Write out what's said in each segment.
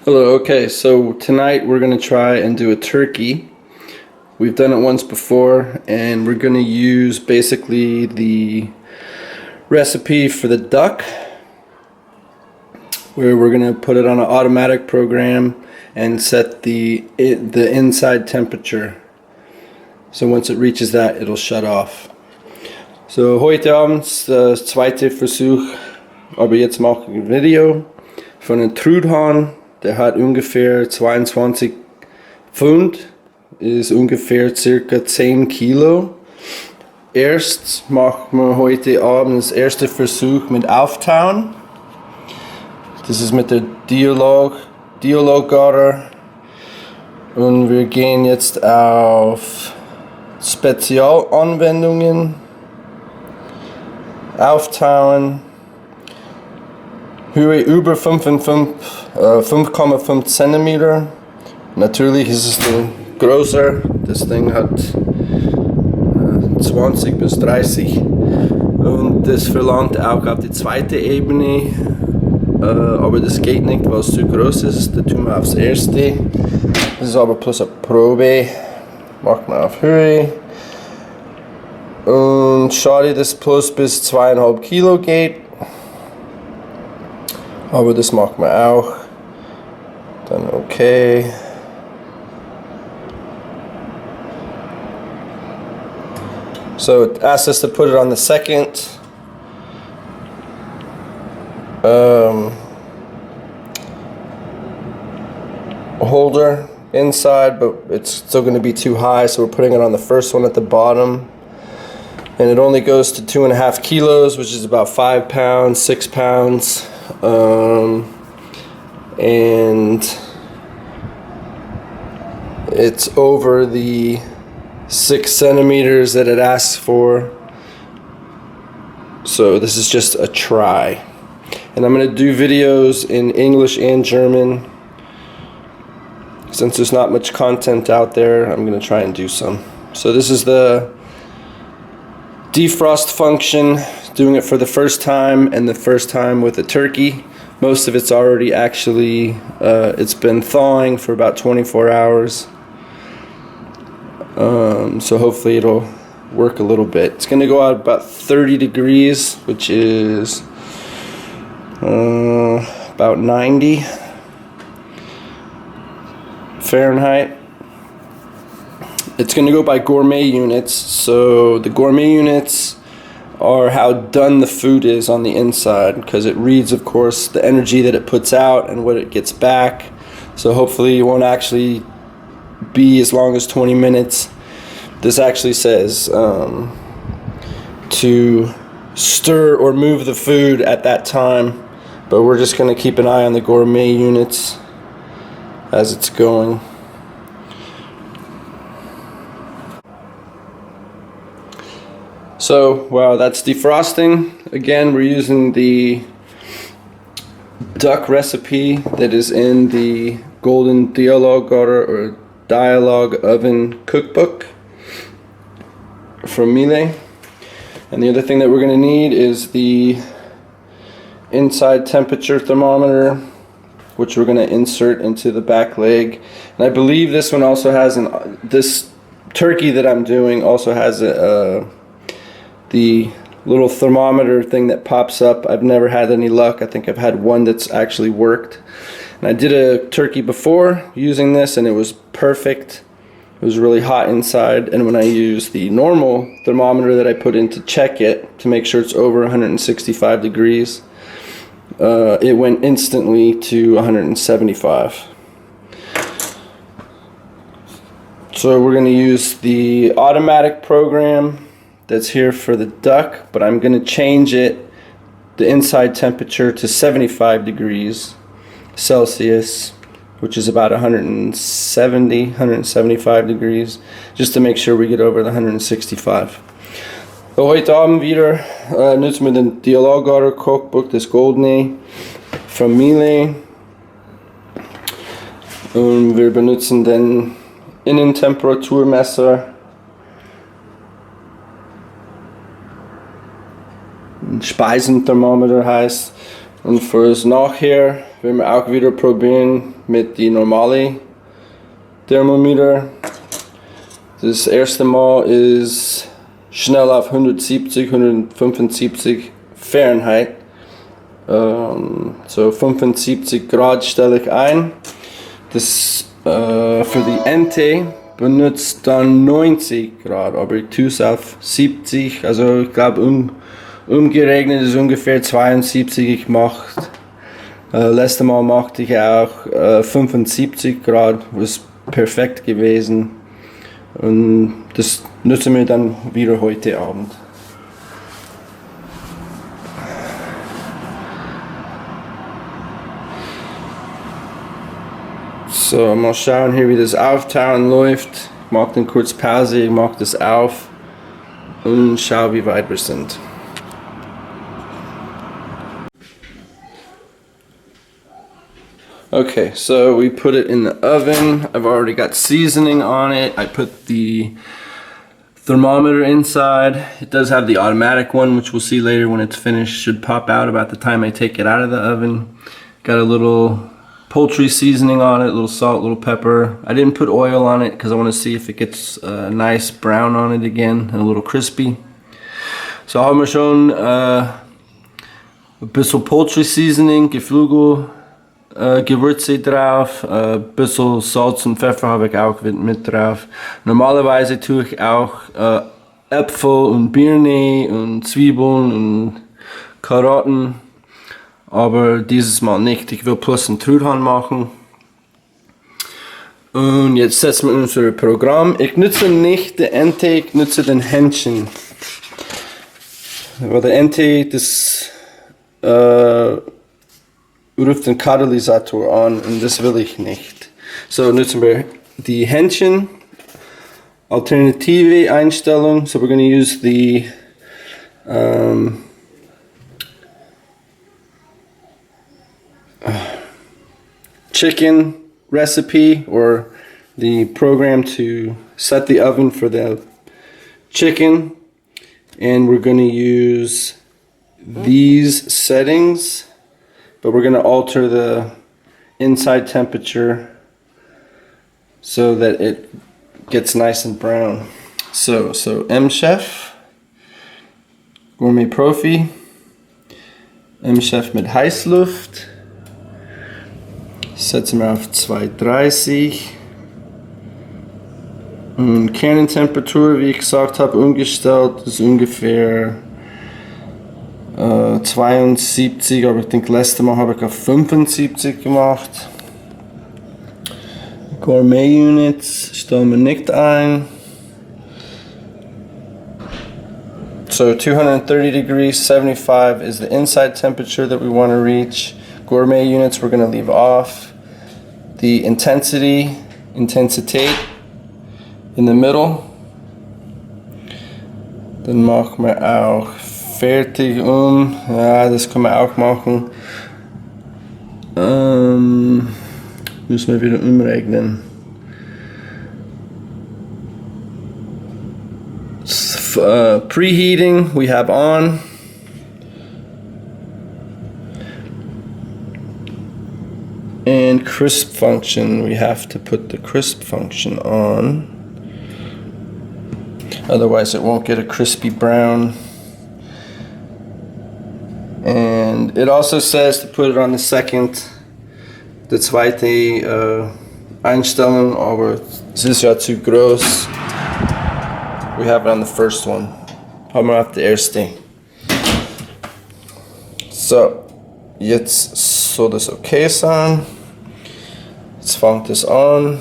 Hello, okay, so tonight we're going to try and do a turkey. We've done it once before, and we're going to use basically the recipe for the duck, where we're going to put it on an automatic program and set the inside temperature. So once it reaches that, it'll shut off. So heute Abend der zweite Versuch, aber jetzt mache ich ein Video von einem Truthahn. Der hat ungefähr 22 Pfund, ist ungefähr circa 10 Kilo. Erst machen wir heute Abend das erste Versuch mit Auftauen. Das ist mit der Dialoggarer. Und wir gehen jetzt auf Spezialanwendungen, Auftauen, Höhe über 5,5 cm. Natürlich ist es größer, das Ding hat 20 bis 30 und das verlangt auch auf die zweite Ebene, aber das geht nicht, weil es zu groß ist. Da tun wir aufs erste. Das ist aber plus eine Probe. Macht man auf Höhe. Und schade, dass plus bis 2,5 Kilo geht. Aber das macht man auch. Dann okay. So it asks us to put it on the second holder inside, but it's still going to be too high, so we're putting it on the first one at the bottom. And it only goes to 2.5 kilos, which is about 5 pounds, 6 pounds. And it's over the 6 centimeters that it asks for. So this is just a try. And I'm going to do videos in English and German. Since there's not much content out there, I'm going to try and do some. So this is the defrost function, doing it for the first time, and the first time with a turkey. Most of it's already actually, it's been thawing for about 24 hours. So hopefully it'll work a little bit. It's going to go out about 30 degrees, which is about 90 Fahrenheit. It's going to go by gourmet units. So the gourmet units are how done the food is on the inside, because it reads, of course, the energy that it puts out and what it gets back. So hopefully it won't actually be as long as 20 minutes. This actually says to stir or move the food at that time, but we're just going to keep an eye on the gourmet units as it's going. So, wow, that's defrosting. Again, we're using the duck recipe that is in the Golden Dialoggarer or Dialog oven cookbook from Miele. And the other thing that we're going to need is the inside temperature thermometer, which we're going to insert into the back leg. And I believe this one also has this turkey that I'm doing also has the little thermometer thing that pops up. I've never had any luck. I think I've had one that's actually worked. And I did a turkey before using this, and it was perfect. It was really hot inside, and when I used the normal thermometer that I put in to check it, to make sure it's over 165 degrees, it went instantly to 175. So we're going to use the automatic program that's here for the duck, but I'm going to change it, the inside temperature, to 75 degrees Celsius, which is about 175 degrees, just to make sure we get over the 165. So heute Abend wieder nutzen wir den Dialoggarer Kochbuch, das Goldene von Miele. Und wir benutzen den Innentemperaturmesser. Speisenthermometer heißt. Und fürs Nachher werden wir auch wieder probieren mit die normale Thermometer. Das erste Mal ist schnell auf 170, 175 Fahrenheit. So 75 Grad stelle ich ein. Das für die NT benutzt dann 90 Grad, aber ich tue es auf 70, also ich glaube umgerechnet ist ungefähr 72. Ich mache letztes Mal machte ich auch 75 Grad, was perfekt gewesen, und das nutzen wir dann wieder heute Abend. So, mal schauen hier, wie das Auftauen läuft. Ich mache dann kurz Pause, ich mache das auf und schau, wie weit wir sind. Okay, so we put it in the oven. I've already got seasoning on it. I put the thermometer inside. It does have the automatic one, which we'll see later when it's finished. Should pop out about the time I take it out of the oven. Got a little poultry seasoning on it, a little salt, a little pepper. I didn't put oil on it because I want to see if it gets nice brown on it again and a little crispy. So haben wir schon ein bisschen Poultry Seasoning, Geflügel, Gewürze drauf, ein bisschen Salz und Pfeffer habe ich auch mit drauf. Normalerweise tue ich auch Äpfel und Birne und Zwiebeln und Karotten, aber dieses Mal nicht. Ich will plus einen Truthahn machen. Und jetzt setzen wir unser Programm. Ich nutze nicht den NT, ich nutze den Händchen. Weil der NT, das ruft den Katalysator an und das will ich nicht. So nutzen wir die Händchen. Alternative Einstellung. So we're going to use the chicken recipe, or the program to set the oven for the chicken, and we're going to use these settings, but we're going to alter the inside temperature so that it gets nice and brown. So M-Chef, Gourmet Profi, M-Chef mit Heißluft. Setzen wir auf 230 und Kerntemperatur, wie ich gesagt habe, umgestellt ist ungefähr 72, aber ich denke, letztes Mal habe ich auf 75 gemacht. Gourmet Units stellen wir nicht ein. So 230 degrees, 75 is the inside temperature that we want to reach. Gourmet units we're going to leave off. The intensität in the middle. Dann machen wir auch fertig Ja, das können wir auch machen. Müssen wir wieder umrechnen. Preheating we have on. And crisp function, we have to put the crisp function on, otherwise it won't get a crispy brown. And it also says to put it on the second, the zweite Einstellung, aber es ist ja zu groß. We have it on the first one. Haben wir auf der erste. So, jetzt soll das okay sein. Jetzt fängt es an.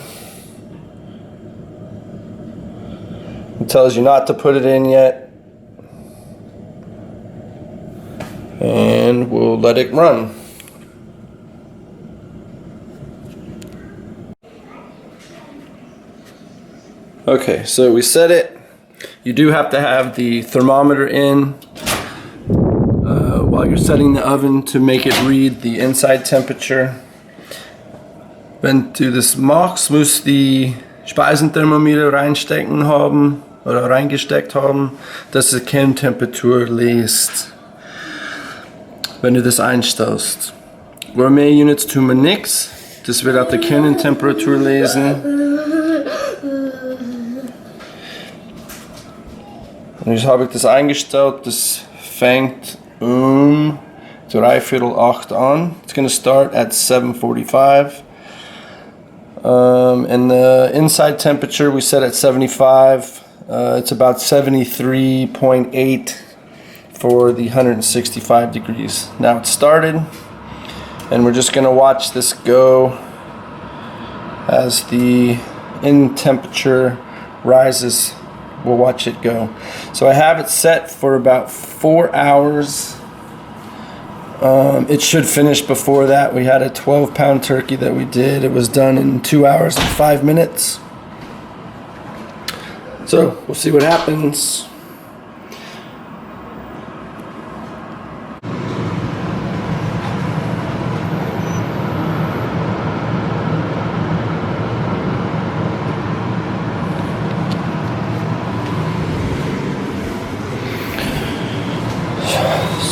It tells you not to put it in yet. And we'll let it run. Okay, so we set it. You do have to have the thermometer in while you're setting the oven to make it read the inside temperature. Wenn du das machst, musst du die Speisenthermometer reinstecken haben oder reingesteckt haben, dass die Kerntemperatur liest. wenn du das einstellst. Wo mehr Units tun wir nichts. Das wird auf der Kerntempratur lesen. Und jetzt habe ich das eingestellt. Das fängt 7:45 an. It's going to start at 7:45. And the inside temperature we set at 75. It's about 73.8 for the 165 degrees. Now it's started, and we're just going to watch this go as the in temperature rises. We'll watch it go. So I have it set for about 4 hours. It should finish before that. We had a 12-pound turkey that we did. It was done in 2 hours and 5 minutes. So we'll see what happens.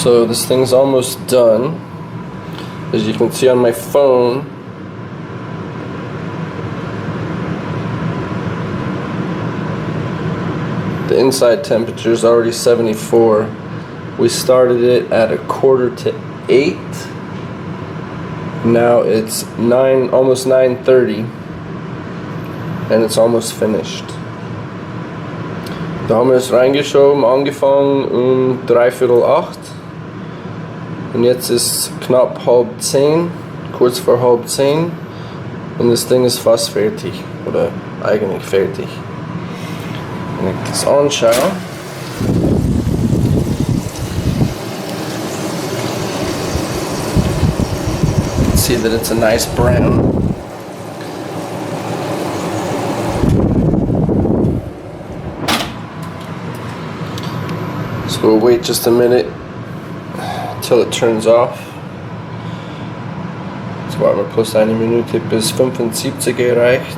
So this thing's almost done. As you can see on my phone, the inside temperature is already 74. We started it at 7:45. Now it's almost 9:30, and it's almost finished. Da haben wir es reingeschoben, angefangen 7:45. Und jetzt ist knapp 9:30, kurz vor 9:30, und das Ding ist fast fertig, oder eigentlich fertig. Wenn ich das anschaue, you can see that it's a nice brown. So we'll wait just a minute till it turns off. Jetzt warten wir plus eine Minute bis 75 erreicht.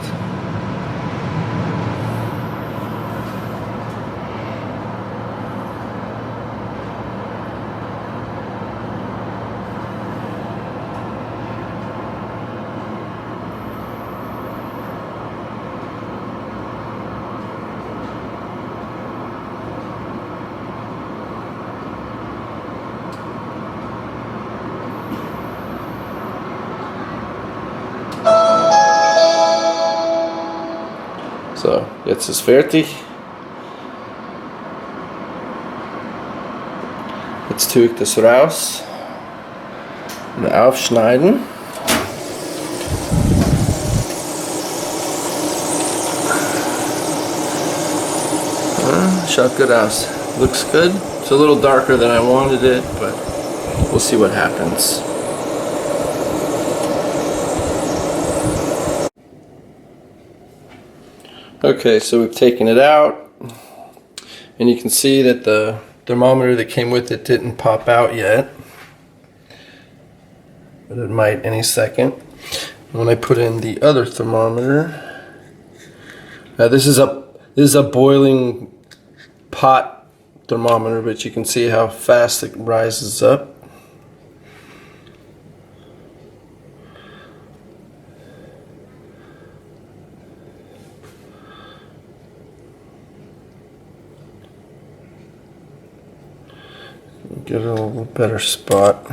So, jetzt ist fertig. Jetzt tue ich das raus und aufschneiden. Schaut gut aus. Looks good. It's a little darker than I wanted it, but we'll see what happens. Okay, so we've taken it out, and you can see that the thermometer that came with it didn't pop out yet, but it might any second. When I put in the other thermometer, this is a boiling pot thermometer, but you can see how fast it rises up. Get a little better spot.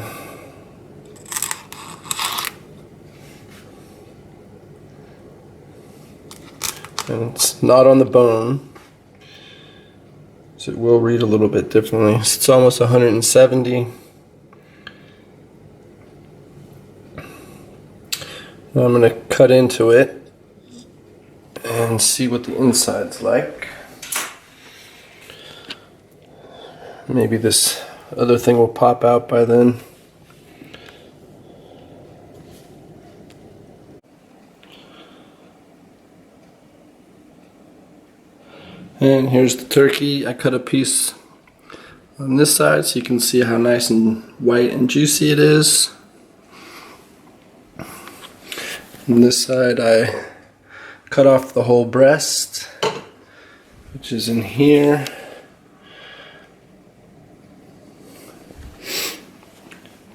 And it's not on the bone, so it will read a little bit differently. It's almost 170. Now I'm going to cut into it and see what the inside's like. Maybe this other thing will pop out by then. And here's the turkey. I cut a piece on this side so you can see how nice and white and juicy it is. On this side I cut off the whole breast, which is in here.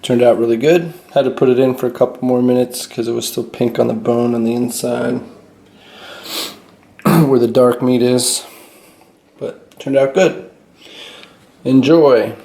Turned out really good. Had to put it in for a couple more minutes because it was still pink on the bone on the inside where the dark meat is. But turned out good. Enjoy.